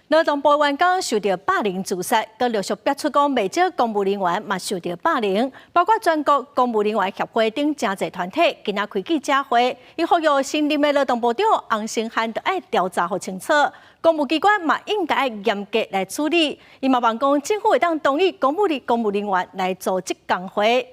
劳动部员工受到霸凌自杀，佮陆续爆出讲，未少公务人员嘛受到霸凌，包括全国公务人员协会等真侪团体，今仔开记者会，伊呼吁新任的劳动部长洪胜汉要爱调查好清楚，公务机关嘛应该严格来处理。伊嘛望讲，政府会当同意公务人员来组织工会。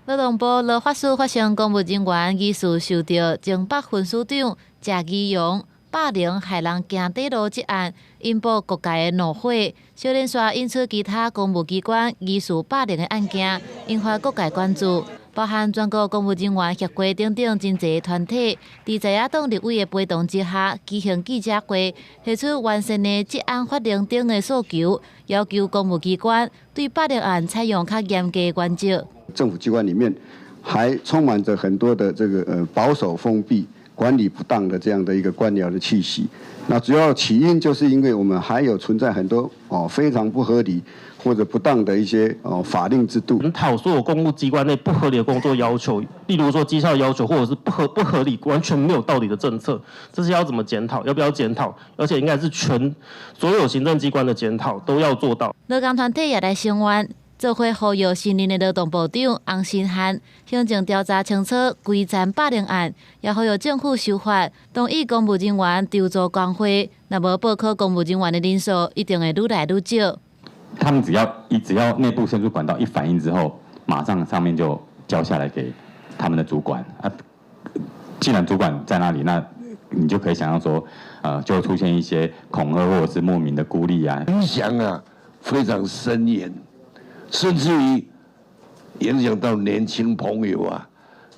劳动部劳法署发生公务人员疑似受到前北分署长谢义勇霸凌害人行底路一案，引爆各界的怒火。小连续引出其他公务机关疑似霸凌的案件，引发各界关注。包含全国公务人员协会等等真侪团体，伫在野党立委的陪同之下，举行记者会，提出完善的职安法令等的诉求，要求公务机关对霸凌案采用较严格的原则。政府机关里面还充满着很多的这个保守封闭、管理不当的这样的一个官僚的气息。那主要起因就是因为我们还有存在很多非常不合理或者不当的一些法令制度。讨所有公务机关内不合理的工作要求，例如说绩效要求，或者是不合理、完全没有道理的政策，这是要怎么检讨？要不要检讨？而且应该是所有行政机关的检讨都要做到。劳工团体也来声援。做伙呼吁新任的劳动部长洪胜汉行政调查清楚规站霸凌案，也呼吁政府修法，同意公务人员调组工会，若无报考公务人员的人数一定会愈来愈少。他们只要内部申诉管道一反映之后，马上上面就交下来给他们的主管啊。既然主管在那里，那你就可以想象说，就会出现一些恐吓或者是莫名的孤立啊，影响啊非常深远。甚至于影响到年轻朋友啊，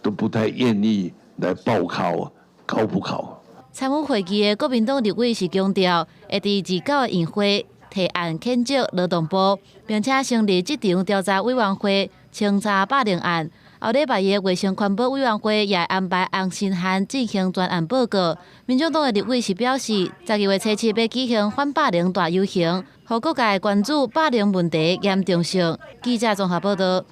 都不太愿意来报考考不考。参与会议的国民党立委是强调，会伫29个议会提案谴责劳动部，并且成立职场调查委员会清查霸凌案。后礼拜的卫生环保委员会也安排洪胜汉进行专案报告。民众党的立委是表示，12月初7要举行反霸凌大游行，互各界关注霸凌问题严重性。记者综合报道。